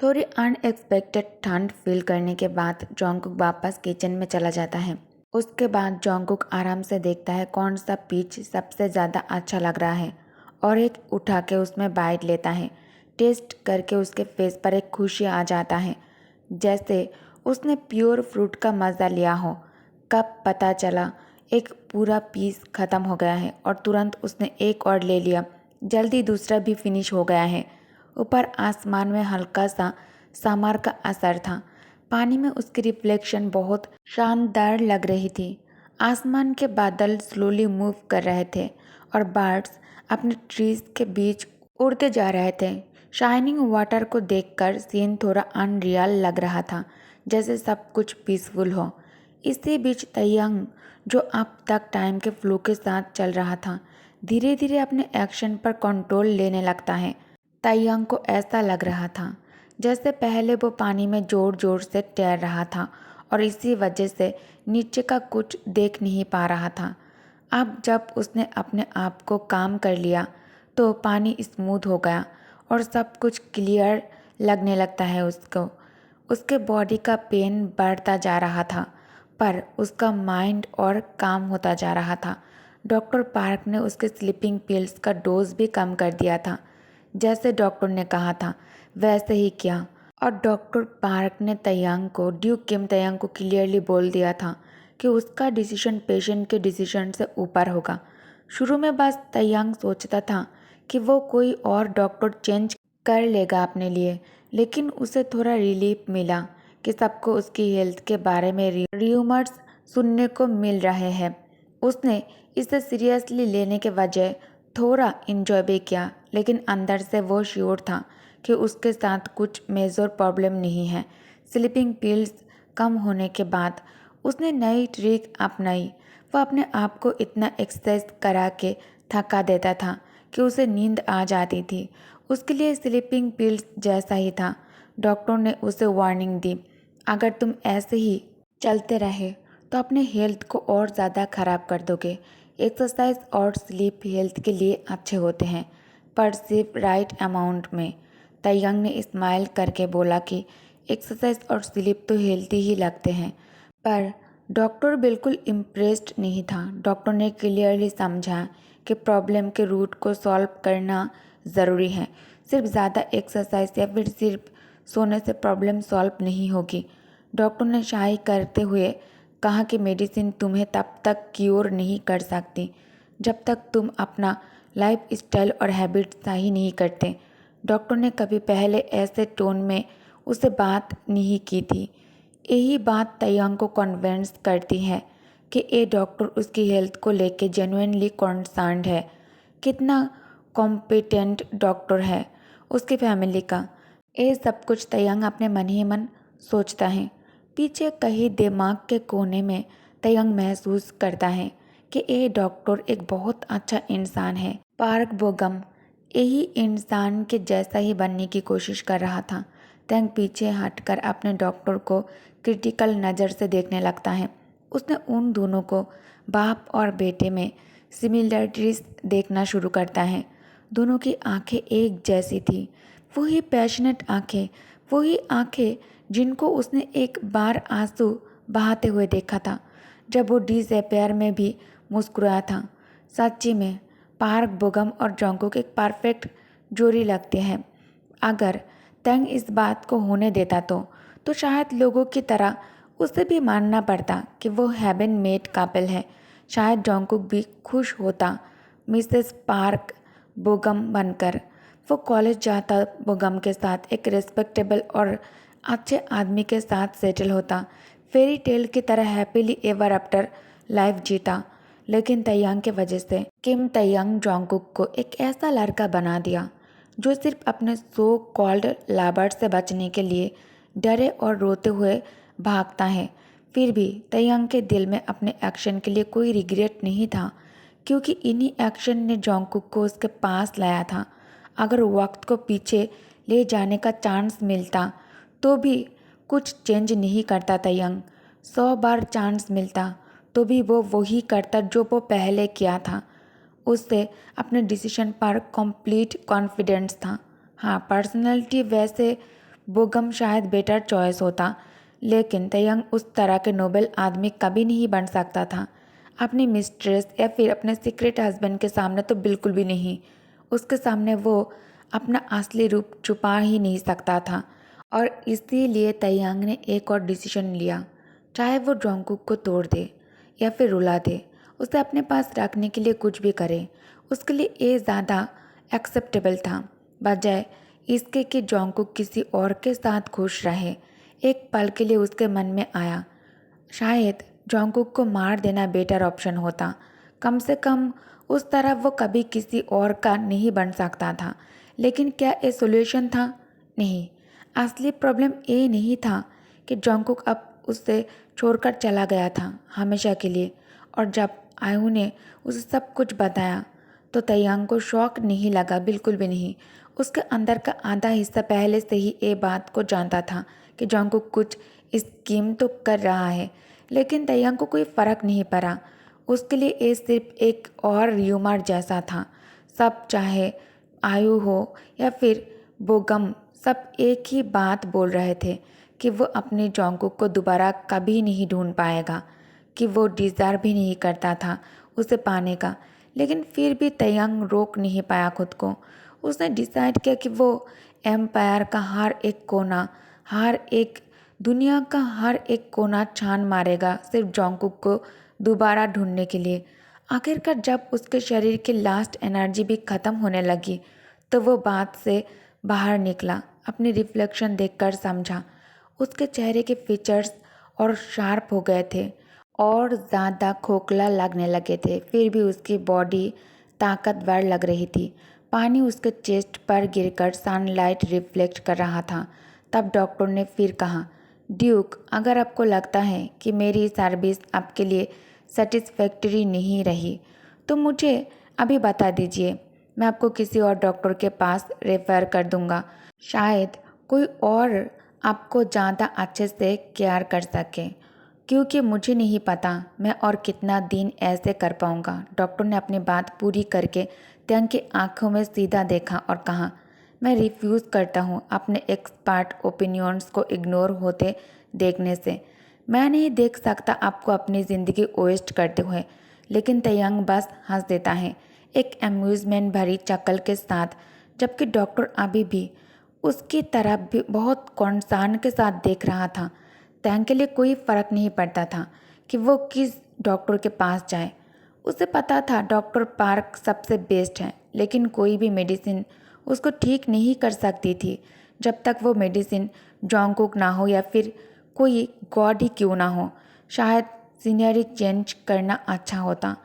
थोड़ी अनएक्सपेक्टेड ठंड फील करने के बाद जोंगकुक वापस किचन में चला जाता है। उसके बाद जोंगकुक आराम से देखता है कौन सा पीच सबसे ज़्यादा अच्छा लग रहा है और एक उठा के उसमें बाइट लेता है। टेस्ट करके उसके फेस पर एक खुशी आ जाता है, जैसे उसने प्योर फ्रूट का मज़ा लिया हो। कब पता चला एक पूरा पीस ख़त्म हो गया है और तुरंत उसने एक और ले लिया। जल्दी दूसरा भी फिनिश हो गया है। ऊपर आसमान में हल्का सा समर का असर था। पानी में उसकी रिफ्लेक्शन बहुत शानदार लग रही थी। आसमान के बादल स्लोली मूव कर रहे थे और बर्ड्स अपने ट्रीज के बीच उड़ते जा रहे थे। शाइनिंग वाटर को देखकर सीन थोड़ा अनरियल लग रहा था, जैसे सब कुछ पीसफुल हो। इसी बीच तयंग, जो अब तक टाइम के फ्लो के साथ चल रहा था, धीरे धीरे अपने एक्शन पर कंट्रोल लेने लगता है। तयंग को ऐसा लग रहा था जैसे पहले वो पानी में जोर जोर से तैर रहा था और इसी वजह से नीचे का कुछ देख नहीं पा रहा था। अब जब उसने अपने आप को काम कर लिया तो पानी स्मूथ हो गया और सब कुछ क्लियर लगने लगता है उसको। उसके बॉडी का पेन बढ़ता जा रहा था, पर उसका माइंड और काम होता जा रहा था। डॉक्टर पार्क ने उसके स्लीपिंग पिल्स का डोज भी कम कर दिया था। जैसे डॉक्टर ने कहा था वैसे ही किया और डॉक्टर पार्क ने तयंग को, ड्यूक किम तयंग को क्लियरली बोल दिया था कि उसका डिसीजन पेशेंट के डिसीजन से ऊपर होगा। शुरू में बस तयंग सोचता था कि वो कोई और डॉक्टर चेंज कर लेगा अपने लिए, लेकिन उसे थोड़ा रिलीफ मिला कि सबको उसकी हेल्थ के बारे में र्यूमर्स सुनने को मिल रहे हैं। उसने इसे सीरियसली लेने के बजाय थोड़ा इंजॉय भी किया, लेकिन अंदर से वो श्योर था कि उसके साथ कुछ मेजर प्रॉब्लम नहीं है। स्लीपिंग पिल्स कम होने के बाद उसने नई ट्रिक अपनाई। वह अपने आप को इतना एक्सरसाइज करा के थका देता था कि उसे नींद आ जाती थी। उसके लिए स्लीपिंग पिल्स जैसा ही था। डॉक्टर ने उसे वार्निंग दी, अगर तुम ऐसे ही चलते रहे तो अपने हेल्थ को और ज़्यादा खराब कर दोगे। एक्सरसाइज और स्लीप हेल्थ के लिए अच्छे होते हैं, पर सिर्फ राइट अमाउंट में। तयंग ने स्माइल करके बोला कि एक्सरसाइज और स्लीप तो हेल्थी ही लगते हैं, पर डॉक्टर बिल्कुल इम्प्रेस्ड नहीं था। डॉक्टर ने क्लियरली समझा कि प्रॉब्लम के रूट को सॉल्व करना ज़रूरी है। सिर्फ ज़्यादा एक्सरसाइज या फिर सिर्फ सोने से प्रॉब्लम सॉल्व नहीं होगी। डॉक्टर ने शाही करते हुए कहा कि मेडिसिन तुम्हें तब तक क्योर नहीं कर सकती जब तक तुम अपना लाइफ स्टाइल और हैबिट सही नहीं करते। डॉक्टर ने कभी पहले ऐसे टोन में उससे बात नहीं की थी। यही बात तयंग को कन्विंस करती है कि ये डॉक्टर उसकी हेल्थ को लेके जेन्युइनली कंसर्न्ड है। कितना कॉम्पिटेंट डॉक्टर है उसकी फैमिली का। ये सब कुछ तयंग अपने मन ही मन सोचता है। पीछे कहीं दिमाग के कोने में तयंग महसूस करता है कि ये डॉक्टर एक बहुत अच्छा इंसान है। पार्क बोगम यही इंसान के जैसा ही बनने की कोशिश कर रहा था। तयंग पीछे हटकर अपने डॉक्टर को क्रिटिकल नज़र से देखने लगता है। उसने उन दोनों को, बाप और बेटे में सिमिलरिटीज देखना शुरू करता है। दोनों की आंखें एक जैसी थी, वही पैशनेट आंखें, वही आंखें जिनको उसने एक बार आंसू बहाते हुए देखा था जब वो डिसअपेयर में भी मुस्कुराया था। सच्ची में पार्क बोगम और जोंगकुक एक परफेक्ट जोड़ी लगते हैं। अगर तंग इस बात को होने देता तो शायद लोगों की तरह उसे भी मानना पड़ता कि वो हेवन मेड कपल है। शायद जोंगकुक भी खुश होता मिसेस पार्क बोगम बनकर। वो कॉलेज जाता, बोगम के साथ एक रिस्पेक्टेबल और अच्छे आदमी के साथ सेटल होता, फेरी टेल की तरह हैप्पीली एवर आफ्टर लाइफ जीता। लेकिन तयंग के वजह से किम तयंग जोंगकुक को एक ऐसा लड़का बना दिया जो सिर्फ अपने सो कॉल्ड लवर से बचने के लिए डरे और रोते हुए भागता है। फिर भी तयंग के दिल में अपने एक्शन के लिए कोई रिग्रेट नहीं था, क्योंकि इन्हीं एक्शन ने जोंगकुक को उसके पास लाया था। अगर वक्त को पीछे ले जाने का चांस मिलता तो भी कुछ चेंज नहीं करता तयंग। 100 बार चांस मिलता तो भी वो वही करता जो वो पहले किया था। उससे अपने डिसीजन पर कंप्लीट कॉन्फिडेंस था। हाँ, पर्सनैलिटी वैसे बोगम शायद बेटर चॉइस होता, लेकिन तयंग उस तरह के नोबल आदमी कभी नहीं बन सकता था। अपनी मिस्ट्रेस या फिर अपने सीक्रेट हस्बैंड के सामने तो बिल्कुल भी नहीं। उसके सामने वो अपना असली रूप छुपा ही नहीं सकता था, और इसीलिए तयंग ने एक और डिसीजन लिया। चाहे वो जोंगकुक को तोड़ दे या फिर रुला दे, उसे अपने पास रखने के लिए कुछ भी करे, उसके लिए ये ज़्यादा एक्सेप्टेबल था, बजाय इसके कि जोंगकुक किसी और के साथ खुश रहे। एक पल के लिए उसके मन में आया, शायद जोंगकुक को मार देना बेटर ऑप्शन होता। कम से कम उस तरह वो कभी किसी और का नहीं बन सकता था। लेकिन क्या ये सोल्यूशन था? नहीं। असली प्रॉब्लम ये नहीं था कि जोंगकुक अब उसे छोड़कर चला गया था हमेशा के लिए, और जब आयू ने उसे सब कुछ बताया तो तयंग को शौक नहीं लगा, बिल्कुल भी नहीं। उसके अंदर का आधा हिस्सा पहले से ही ये बात को जानता था कि जोंगकुक कुछ स्कीम तो कर रहा है, लेकिन तयंग को कोई फर्क नहीं पड़ा। उसके लिए ये सिर्फ एक और र्यूमर जैसा था। सब, चाहे आयु हो या फिर बोगम, सब एक ही बात बोल रहे थे कि वो अपने जोंगकुक को दोबारा कभी नहीं ढूंढ पाएगा, कि वो डिज़र्व भी नहीं करता था उसे पाने का। लेकिन फिर भी तयंग रोक नहीं पाया खुद को। उसने डिसाइड किया कि वो एम्पायर का हर एक कोना, हर एक दुनिया का हर एक कोना छान मारेगा, सिर्फ जोंगकुक को दोबारा ढूंढने के लिए। आखिरकार जब उसके शरीर की लास्ट एनर्जी भी ख़त्म होने लगी तो वो बात से बाहर निकला। अपनी रिफ्लेक्शन देखकर समझा उसके चेहरे के फीचर्स और शार्प हो गए थे और ज़्यादा खोखला लगने लगे थे। फिर भी उसकी बॉडी ताकतवर लग रही थी। पानी उसके चेस्ट पर गिरकर सनलाइट रिफ्लेक्ट कर रहा था। तब डॉक्टर ने फिर कहा, ड्यूक, अगर आपको लगता है कि मेरी सर्विस आपके लिए सेटिस्फैक्टरी नहीं रही तो मुझे अभी बता दीजिए। मैं आपको किसी और डॉक्टर के पास रेफ़र कर दूंगा। शायद कोई और आपको ज़्यादा अच्छे से केयर कर सके, क्योंकि मुझे नहीं पता मैं और कितना दिन ऐसे कर पाऊंगा। डॉक्टर ने अपनी बात पूरी करके तयंग की आंखों में सीधा देखा और कहा, मैं रिफ्यूज़ करता हूँ अपने एक्सपर्ट ओपिनियंस को इग्नोर होते देखने से। मैं नहीं देख सकता आपको अपनी ज़िंदगी वेस्ट करते हुए। लेकिन तयंग बस हंस देता है, एक अम्यूज़मेंट भरी शक्ल के साथ, जबकि डॉक्टर अभी भी उसकी तरफ भी बहुत कंसर्न के साथ देख रहा था। तयंग के लिए कोई फ़र्क नहीं पड़ता था कि वो किस डॉक्टर के पास जाए। उसे पता था डॉक्टर पार्क सबसे बेस्ट है, लेकिन कोई भी मेडिसिन उसको ठीक नहीं कर सकती थी जब तक वो मेडिसिन जोंगकुक ना हो या फिर कोई गॉड ही क्यों ना हो। शायद सीनियरी चेंज करना अच्छा होता।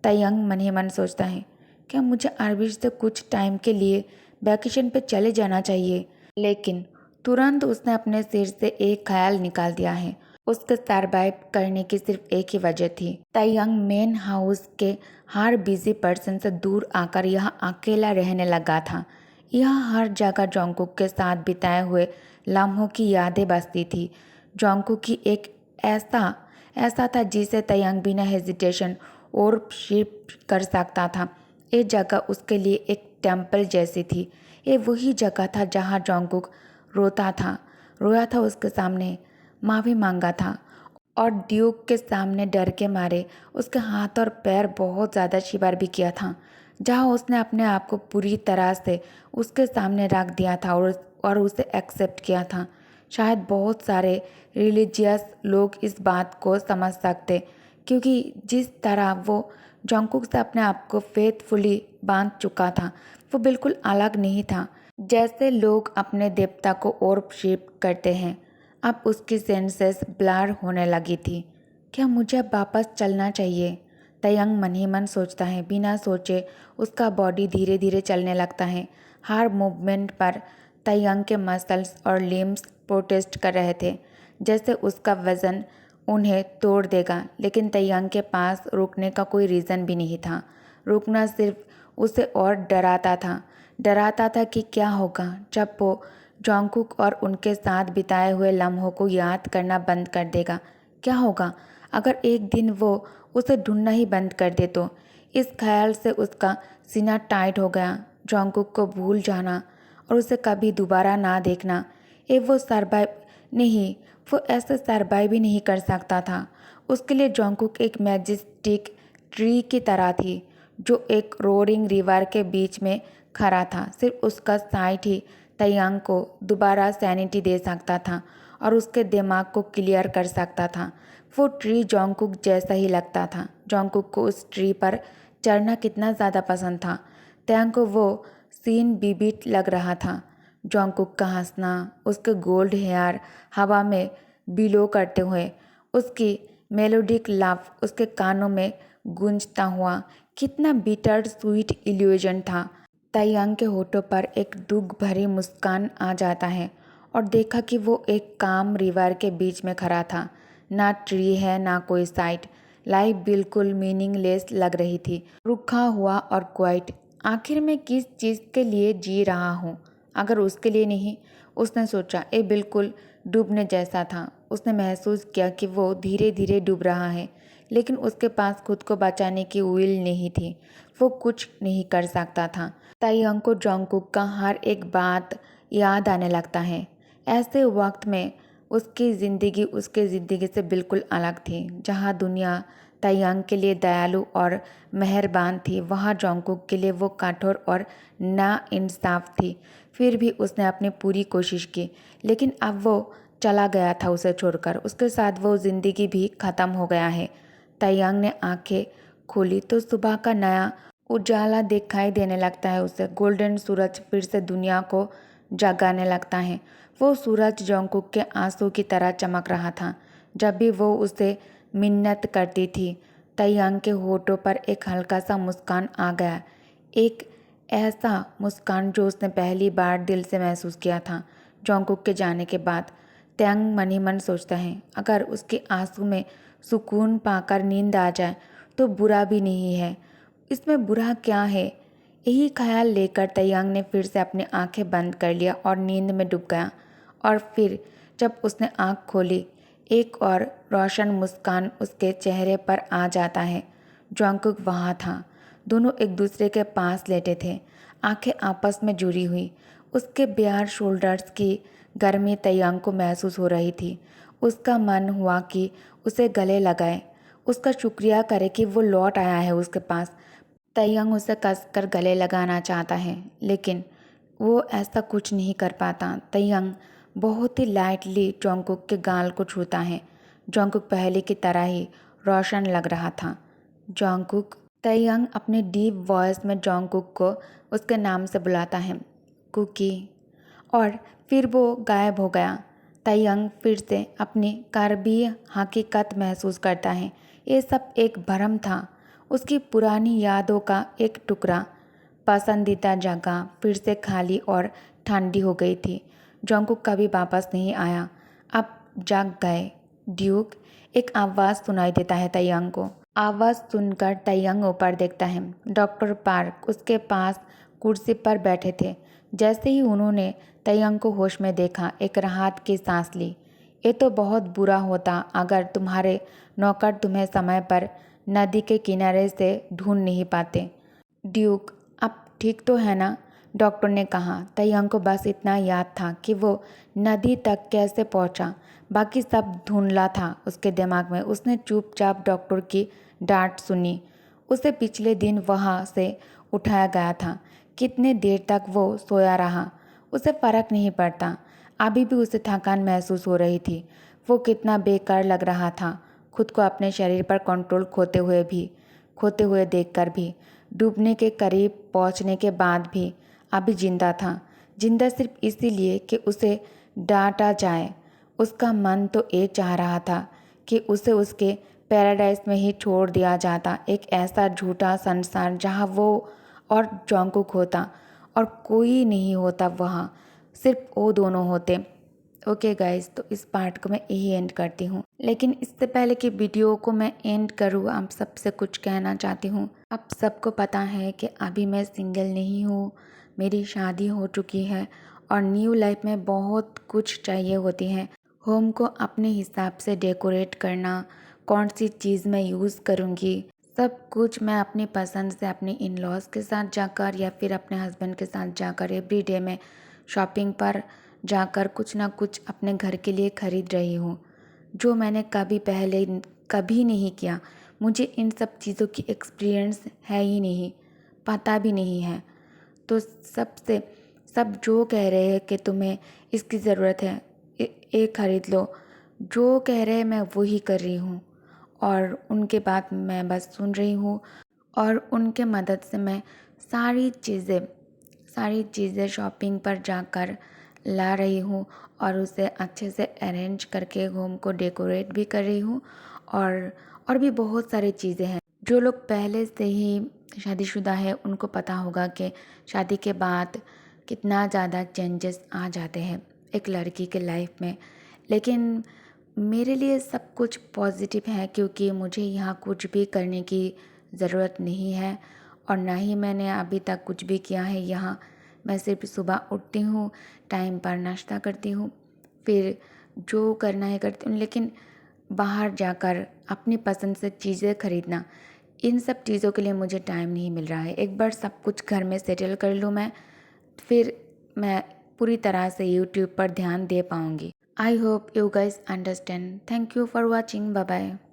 तयंग मन ही मन सोचता है, क्या मुझे अरबिज से कुछ टाइम के लिए वैकेशन पे चले जाना चाहिए? लेकिन तुरंत उसने अपने सिर से एक ख्याल निकाल दिया है। उसके सरवाइव करने की सिर्फ एक ही वजह थी। तयंग मेन हाउस के हर बिजी पर्सन से दूर आकर यहाँ अकेला रहने लगा था। यहाँ हर जगह जोंगकुक के साथ बिताए हुए लम्हों की यादें बसती थी। जोंगकुक की एक ऐसा ऐसा था जिसे तयंग बिना हेजिटेशन और शिफ्ट कर सकता था। ये जगह उसके लिए एक टेम्पल जैसी थी। ये वही जगह था जहाँ जोंगकुक रोया था उसके सामने, माफ़ी मांगा था, और ड्यूक के सामने डर के मारे उसके हाथ और पैर बहुत ज़्यादा शिवर भी किया था। जहाँ उसने अपने आप को पूरी तरह से उसके सामने रख दिया था और उसे एक्सेप्ट किया था। शायद बहुत सारे रिलीजियस लोग इस बात को समझ सकते, क्योंकि जिस तरह वो जोंगकुक से अपने आप को फेथफुली बांध चुका था वो बिल्कुल अलग नहीं था जैसे लोग अपने देवता को वर्शिप करते हैं। अब उसकी सेंसेस ब्लर होने लगी थी। क्या मुझे अब वापस चलना चाहिए? तयंग मन ही मन सोचता है। बिना सोचे उसका बॉडी धीरे धीरे चलने लगता है। हर मूवमेंट पर तयंग के मसल्स और लिम्स प्रोटेस्ट कर रहे थे, जैसे उसका वज़न उन्हें तोड़ देगा। लेकिन तयंग के पास रुकने का कोई रीज़न भी नहीं था। रुकना सिर्फ उसे और डराता था कि क्या होगा जब वो जोंगकुक और उनके साथ बिताए हुए लम्हों को याद करना बंद कर देगा। क्या होगा अगर एक दिन वो उसे ढूंढना ही बंद कर दे तो? इस ख्याल से उसका सीना टाइट हो गया। जोंगकुक को भूल जाना और उसे कभी दोबारा ना देखना वो सरवाइव नहीं, वो ऐसे सरवाइव भी नहीं कर सकता था। उसके लिए जोंगकुक एक मैजेस्टिक ट्री की तरह थी जो एक रोरिंग रिवर के बीच में खड़ा था। सिर्फ उसका साइट ही तैयांग को दोबारा सैनिटी दे सकता था और उसके दिमाग को क्लियर कर सकता था। वो ट्री जोंगकुक जैसा ही लगता था। जोंगकुक को उस ट्री पर चढ़ना कितना ज़्यादा पसंद था। तैयांग को वो सीन विविड लग रहा था। जोंगकुक का हंसना, उसके गोल्ड हेयर हवा में बिलो करते हुए, उसकी मेलोडिक लाफ उसके कानों में गूंजता हुआ, कितना बिटर स्वीट इल्यूजन था। तैयांग के होठों पर एक दुख भरी मुस्कान आ जाता है और देखा कि वो एक काम रिवर के बीच में खड़ा था। ना ट्री है ना कोई साइट। लाइफ बिल्कुल मीनिंगलेस लग रही थी, रुखा हुआ और क्वाइट। आखिर मैं किस चीज़ के लिए जी रहा हूँ, अगर उसके लिए नहीं। उसने सोचा। ये बिल्कुल डूबने जैसा था। उसने महसूस किया कि वो धीरे धीरे डूब रहा है, लेकिन उसके पास खुद को बचाने की विल नहीं थी। वो कुछ नहीं कर सकता था। तैयांग को जोंगकुक का हर एक बात याद आने लगता है। ऐसे वक्त में उसकी ज़िंदगी से बिल्कुल अलग थी। जहाँ दुनिया तैयांग के लिए दयालु और मेहरबान थी, वहाँ जोंगकुक के लिए वो कठोर और नाइंसाफ थी। फिर भी उसने अपनी पूरी कोशिश की, लेकिन अब वो चला गया था उसे छोड़कर। उसके साथ वो ज़िंदगी भी ख़त्म हो गया है। तैयांग ने आंखें खोली तो सुबह का नया उजाला दिखाई देने लगता है उसे। गोल्डन सूरज फिर से दुनिया को जगाने लगता है। वो सूरज जोंगकुक के आंसू की तरह चमक रहा था। जब भी वो उसे मिन्नत करती थी, तैयांग के होठों पर एक हल्का सा मुस्कान आ गया। एक ऐसा मुस्कान जो उसने पहली बार दिल से महसूस किया था। जोंगकुक के जाने के बाद तैयांग मन ही मन सोचता है, अगर उसके आंसू में सुकून पाकर नींद आ जाए तो बुरा भी नहीं है। इसमें बुरा क्या है? यही ख्याल लेकर तैयांग ने फिर से अपनी आंखें बंद कर लिया और नींद में डूब गया। और फिर जब उसने आंख खोली, एक और रोशन मुस्कान उसके चेहरे पर आ जाता है। जोंगकुक वहाँ था। दोनों एक दूसरे के पास लेटे थे, आंखें आपस में जुड़ी हुई। उसके बेयर शोल्डर्स की गर्मी तैयांग को महसूस हो रही थी। उसका मन हुआ कि उसे गले लगाए, उसका शुक्रिया करे कि वो लौट आया है उसके पास। तैयांग उसे कसकर गले लगाना चाहता है, लेकिन वो ऐसा कुछ नहीं कर पाता। तैयांग बहुत ही लाइटली जोंगकुक के गाल को छूता है। जोंगकुक पहले की तरह ही रोशन लग रहा था। जोंगकुक। तैयांग अपने डीप वॉइस में जोंगकुक को उसके नाम से बुलाता है, कुकी। और फिर वो गायब हो गया। तैयांग फिर से अपनी कार्बीय हकीकत महसूस करता है। ये सब एक भ्रम था, उसकी पुरानी यादों का एक टुकड़ा। पसंदीदा जगह फिर से खाली और ठंडी हो गई थी। जोंगकुक कभी वापस नहीं आया। अब जग गए। ड्यूक। एक आवाज़ सुनाई देता है तैयांग को। आवाज़ सुनकर तैयांग ऊपर देखता है। डॉक्टर पार्क उसके पास कुर्सी पर बैठे थे। जैसे ही उन्होंने तैयांग को होश में देखा, एक राहत की सांस ली। ये तो बहुत बुरा होता अगर तुम्हारे नौकर तुम्हें समय पर नदी के किनारे से ढूंढ नहीं पाते। ड्यूक, अब ठीक तो है ना? डॉक्टर ने कहा। तैयांग को बस इतना याद था कि वो नदी तक कैसे पहुंचा। बाकी सब धुंधला था उसके दिमाग में। उसने चुपचाप डॉक्टर की डांट सुनी। उसे पिछले दिन वहाँ से उठाया गया था। कितने देर तक वो सोया रहा, उसे फर्क नहीं पड़ता। अभी भी उसे थकान महसूस हो रही थी। वो कितना बेकार लग रहा था, खुद को अपने शरीर पर कंट्रोल खोते हुए देखकर भी। डूबने के करीब पहुंचने के बाद भी अभी जिंदा था। जिंदा सिर्फ इसीलिए कि उसे डांटा जाए। उसका मन तो ये चाह रहा था कि उसे उसके पैराडाइज में ही छोड़ दिया जाता, एक ऐसा झूठा संसार जहाँ वो और जोंगकुक होता और कोई नहीं होता। वहाँ सिर्फ वो दोनों होते। ओके गाइस, तो इस पार्ट को मैं यही एंड करती हूँ। लेकिन इससे पहले कि वीडियो को मैं एंड करूँ, आप सबसे कुछ कहना चाहती हूँ। आप सबको पता है कि अभी मैं सिंगल नहीं हूँ, मेरी शादी हो चुकी है और न्यू लाइफ में बहुत कुछ चाहिए होती है। होम को अपने हिसाब से डेकोरेट करना, कौन सी चीज़ मैं यूज़ करूँगी, सब कुछ मैं अपनी पसंद से अपने इन लॉज के साथ जाकर या फिर अपने हस्बैंड के साथ जाकर एवरी डे मैं शॉपिंग पर जाकर कुछ ना कुछ अपने घर के लिए खरीद रही हूँ, जो मैंने कभी पहले कभी नहीं किया। मुझे इन सब चीज़ों की एक्सपीरियंस है ही नहीं, पता भी नहीं है। तो सब जो कह रहे हैं कि तुम्हें इसकी ज़रूरत है, ये खरीद लो, जो कह रहे हैं मैं वही कर रही हूँ। और उनके बात मैं बस सुन रही हूँ और उनके मदद से मैं सारी चीज़ें शॉपिंग पर जाकर ला रही हूँ और उसे अच्छे से अरेंज करके होम को डेकोरेट भी कर रही हूँ। और भी बहुत सारी चीज़ें हैं। जो लोग पहले से ही शादीशुदा है उनको पता होगा कि शादी के बाद कितना ज़्यादा चेंजेस आ जाते हैं एक लड़की के लाइफ में। लेकिन मेरे लिए सब कुछ पॉजिटिव है, क्योंकि मुझे यहाँ कुछ भी करने की ज़रूरत नहीं है और ना ही मैंने अभी तक कुछ भी किया है यहाँ। मैं सिर्फ सुबह उठती हूँ, टाइम पर नाश्ता करती हूँ, फिर जो करना है करती हूँ। लेकिन बाहर जाकर अपनी पसंद से चीज़ें खरीदना, इन सब चीज़ों के लिए मुझे टाइम नहीं मिल रहा है। एक बार सब कुछ घर में सेटल कर लूँ फिर मैं पूरी तरह से यूट्यूब पर ध्यान दे पाऊँगी। I hope you guys understand. Thank you for watching. Bye bye.